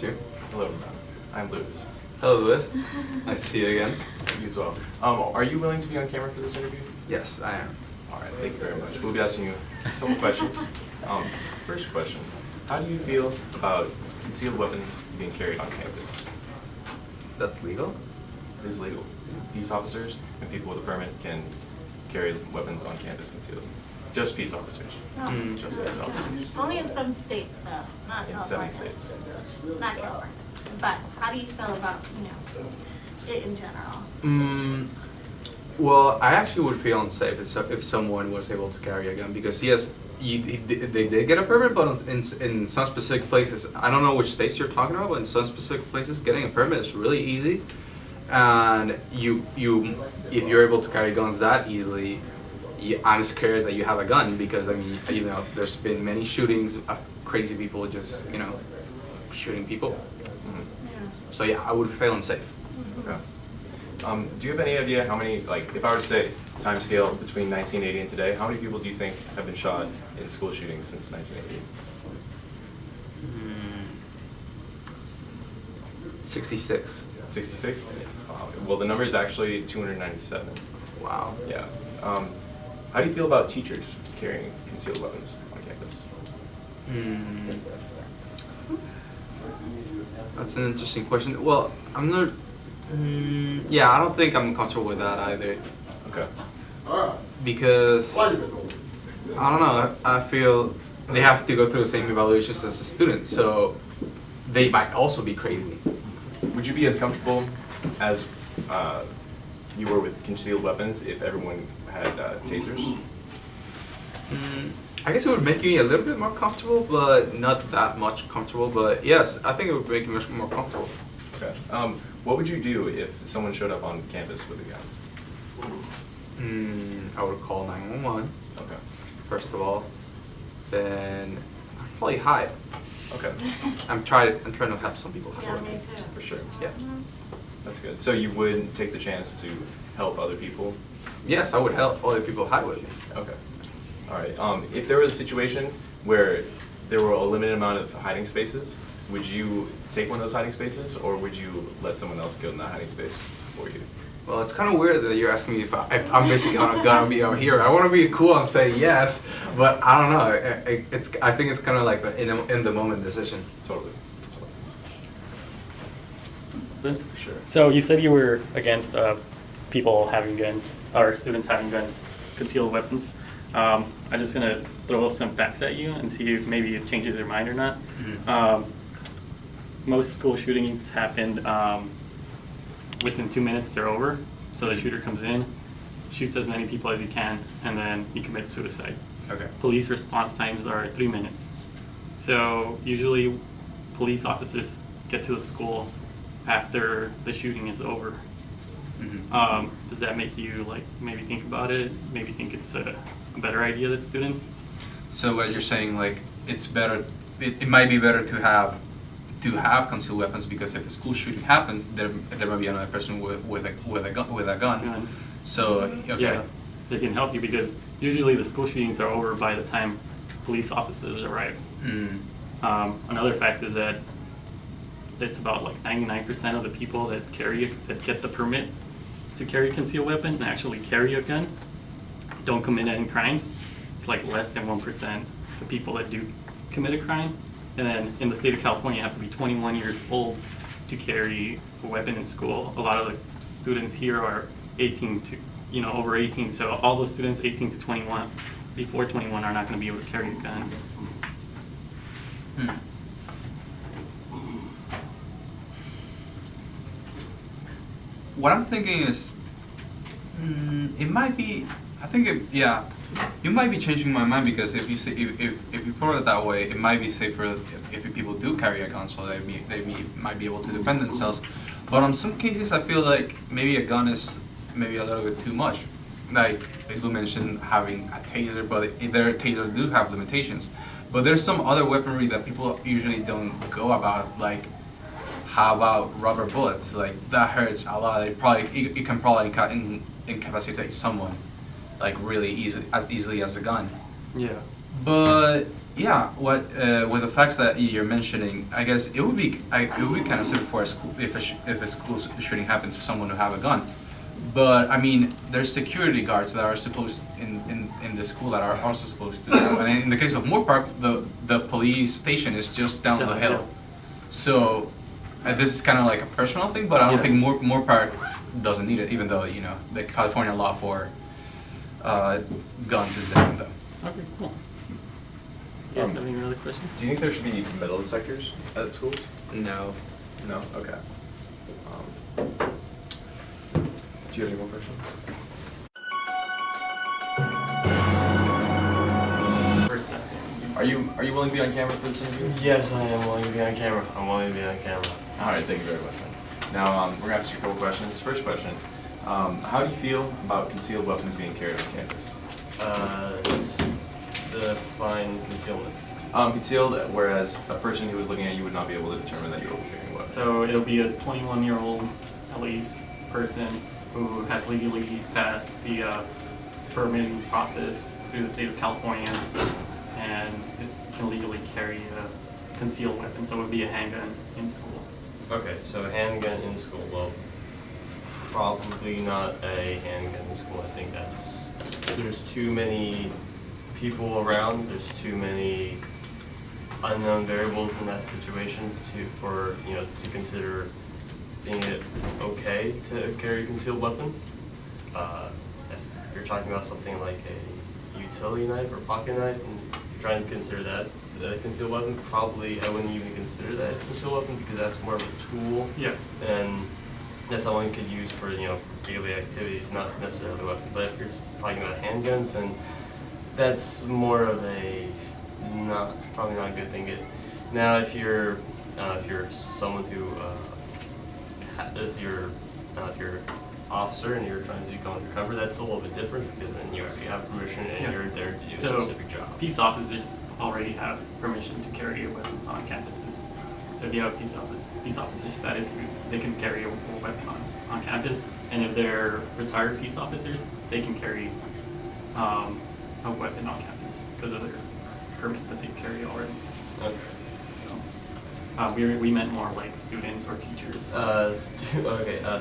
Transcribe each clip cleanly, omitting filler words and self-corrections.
you. Hello, I'm Lewis. Hello, Lewis. Nice to see you again. You as well. Are you willing to be on camera for this interview? Yes, I am. All right, thank you very much. We'll be asking you a couple questions. First question, how do you feel about concealed weapons being carried on campus? That's legal? It is legal. Peace officers and people with a permit can carry weapons on campus concealed. Just peace officers. No. Just peace officers. Only in some states, though, not In California. 7 states. Not California. But how do you feel about, it in general? Well, I actually would feel unsafe if someone was able to carry a gun because yes, they did get a permit, but in some specific places, I don't know which states you're talking about, but in some specific places, getting a permit is really easy, and if you're able to carry guns that easily, I'm scared that you have a gun because I mean there's been many shootings of crazy people just shooting people. Mm-hmm. Yeah. So yeah, I would feel unsafe. Okay. Do you have any idea how many, like, if I were to say time scale between 1980 and today, how many people do you think have been shot in school shootings since 1980? 66. 66? Wow. Well, the number is actually 297. Wow. Yeah. How do you feel about teachers carrying concealed weapons on campus? That's an interesting question. Well, I'm not. Yeah, I don't think I'm comfortable with that either. Okay. Because I don't know. I feel they have to go through the same evaluations as a student, so they might also be crazy. Would you be as comfortable as you were with concealed weapons if everyone had tasers? I guess it would make me a little bit more comfortable, but not that much comfortable. But yes, I think it would make me much more comfortable. Okay. What would you do if someone showed up on campus with a gun? I would call 911 Okay. first of all. Then I'd probably hide. Okay. I'm trying to help some people hide. Yeah, me too. For sure. Yeah. That's good. So you would take the chance to help other people? Yes, I would help other people hide with me. Okay. All right. If there was a situation where there were a limited amount of hiding spaces, would you take one of those hiding spaces, or would you let someone else go in that hiding space for you? Well, it's kind of weird that you're asking me if I'm basically gonna be over here. I want to be cool and say yes, but I don't know. I think it's kind of like in the moment decision. Totally. For sure. So you said you were against people having guns, or students having guns, concealed weapons. I'm just gonna throw some facts at you and see if maybe it changes your mind or not. Most school shootings happened within 2 minutes, they're over. So the shooter comes in, shoots as many people as he can, and then he commits suicide. Okay. Police response times are 3 minutes. So usually police officers get to the school after the shooting is over. Does that make you maybe think about it? Maybe think it's a better idea that students? So what you're saying, like, it's better. It might be better to have concealed weapons because if a school shooting happens, there might be another person with a gun. So okay. Yeah, they can help you because usually the school shootings are over by the time police officers arrive. Another fact is that it's about 99% of the people that get the permit to carry a concealed weapon and actually carry a gun don't commit any crimes. It's less than 1% the people that do commit a crime. And then in the state of California, you have to be 21 years old to carry a weapon in school. A lot of the students here are 18 to, over 18. So all those students 18 to 21, before 21, are not going to be able to carry a gun. What I'm thinking is, it might be. I think you might be changing my mind because if you put it that way, it might be safer if people do carry a gun, so they might be able to defend themselves. But in some cases, I feel like maybe a gun is maybe a little bit too much. Like you mentioned having a taser, but their tasers do have limitations. But there's some other weaponry that people usually don't go about, like how about rubber bullets? Like that hurts a lot. It can probably incapacitate someone, like really easily as a gun. Yeah. But Yeah, what with the facts that you're mentioning, I guess it would be kind of simple for a school if a school shooting happened to someone who have a gun, but I mean there's security guards that are supposed in the school that are also supposed to, and in the case of Moore Park, the police station is just down the hill, so this is kind of like a personal thing, but I don't think Moore Park doesn't need it, even though you know the California law for guns is different though. Okay, cool. You guys have any other questions? Do you think there should be metal detectors at schools? No. No? Okay. Do you have any more questions? First essay. Are you willing to be on camera for this interview? Yes, I am willing to be on camera. I'm willing to be on camera. All right, thank you very much. Now, we're gonna ask you a couple questions. First question, how do you feel about concealed weapons being carried on campus? It's define concealment. Concealed, whereas a person who was looking at you would not be able to determine that you were carrying a weapon. So it'll be a 21-year-old, at least, person who has legally passed the permitting process through the state of California and can legally carry a concealed weapon. So it would be a handgun in school. Okay, so a handgun in school. Well, probably not a handgun in school. I think there's too many people around. There's too many unknown variables in that situation to consider being it okay to carry a concealed weapon. If you're talking about something like a utility knife or pocket knife, and you're trying to consider that a concealed weapon, probably I wouldn't even consider that a concealed weapon because that's more of a tool. Yeah. And that someone could use for daily activities, not necessarily a weapon. But if you're just talking about handguns, then that's more of a probably not a good thing. Now, if you're someone who if you're officer and you're trying to go undercover, that's a little bit different because then you already have permission and you're there to do a specific job. Peace officers already have permission to carry weapons on campuses. So if you have peace officer status, they can carry a weapon on campus. And if they're retired peace officers, they can carry a weapon on campus because of their permit that they carry already. Okay. So we meant more like students or teachers.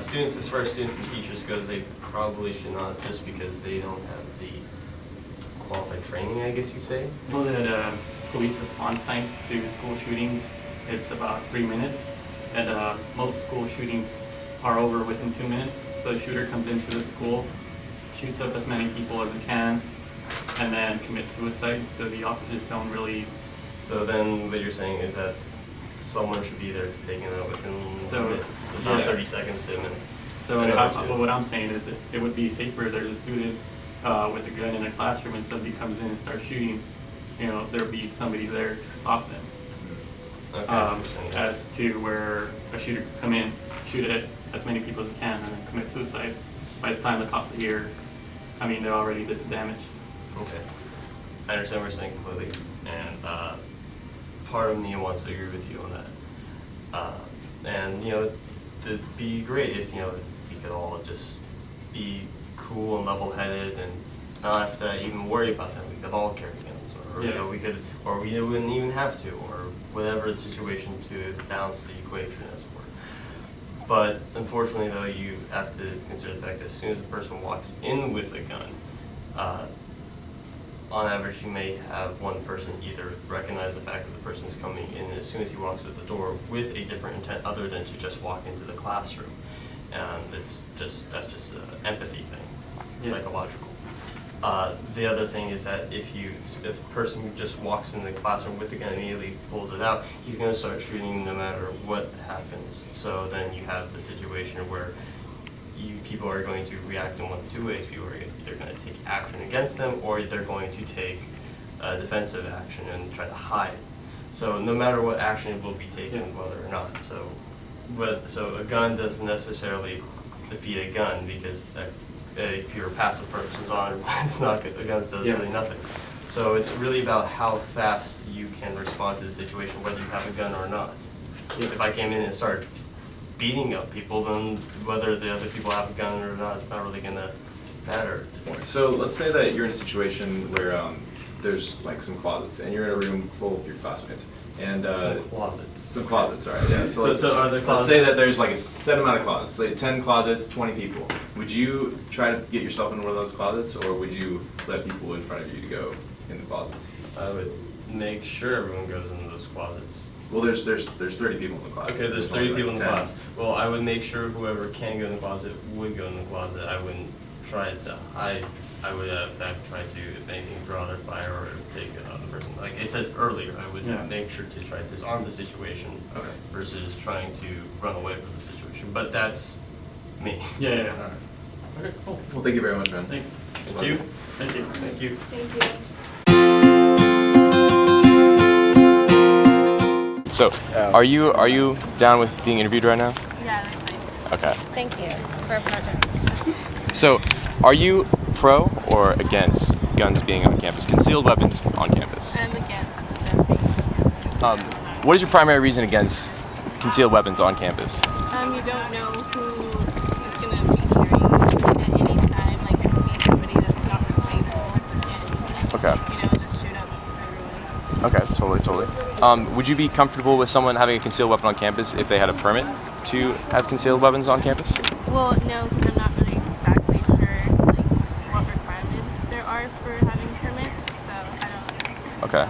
Students, as far as students and teachers goes, they probably should not, just because they don't have the qualified training, I guess you say. You know that police response times to school shootings, it's about 3 minutes, and most school shootings are over within 2 minutes. So a shooter comes into the school, shoots up as many people as he can, and then commits suicide. So the officers don't really. So then what you're saying is that someone should be there to take it out within minutes, about 30 seconds to a minute. So what I'm saying is that it would be safer if there's a student with a gun in a classroom and somebody comes in and starts shooting, there'd be somebody there to stop them. Okay, I see what you're saying. As to where a shooter could come in, shoot at as many people as he can, and then commit suicide. By the time the cops are here, they already did the damage. Okay. I understand what you're saying completely, and part of me wants to agree with you on that. It'd be great if we could all just be cool and level-headed and not have to even worry about them. We could all carry guns, or we wouldn't even have to, or whatever the situation to balance the equation, as it were. But unfortunately, though, you have to consider the fact that as soon as a person walks in with a gun, on average, you may have one person either recognize the fact that the person is coming in as soon as he walks with the door with a different intent other than to just walk into the classroom. And that's just an empathy thing, psychological. The other thing is that if a person just walks in the classroom with a gun and immediately pulls it out, he's going to start shooting no matter what happens. So then you have the situation where people are going to react in one of two ways. People are either going to take action against them, or they're going to take defensive action and try to hide. So no matter what action it will be taken, whether or not. So a gun doesn't necessarily defeat a gun, because if you're a passive person's on, it's not good. A gun does really nothing. So it's really about how fast you can respond to the situation, whether you have a gun or not. If I came in and started beating up people, then whether the other people have a gun or not, it's not really going to matter. So let's say that you're in a situation where there's like some closets, and you're in a room full of your classmates, and Some closets. some closets, all right, yeah. So are the let's closets? say that there's like a set amount of closets, say 10 closets, 20 people. Would you try to get yourself in one of those closets, or would you let people in front of you to go in the closets? I would make sure everyone goes into those closets. Well, there's 30 people in the closet. Okay, there's only 30 people like in the 10. class. Well, I would make sure whoever can go in the closet would go in the closet. I wouldn't try to hide. I would, in fact, try to, if anything, draw their fire or take another person. Like I said earlier, I would Yeah. make sure to try to disarm the situation Okay. versus trying to run away from the situation. But that's me. Yeah, yeah, All yeah. right. Okay, cool. Well, thank you very much, man. Thanks. Thank you. Thank you. Thank you. Thank you. So, are you down with being interviewed right now? Yeah, that's fine. Okay. Thank you. It's for a project. So, are you pro or against guns being on campus, concealed weapons on campus? I'm against them. What is your primary reason against concealed weapons on campus? You don't know who is going to be carrying at any time. Like, it could be somebody that's not stable and, Okay. just shoot up everyone. Okay, totally. Would you be comfortable with someone having a concealed weapon on campus if they had a permit to have concealed weapons on campus? Well, no, because I'm not really exactly sure, like, what requirements there are for having permits, so I don't know. Okay.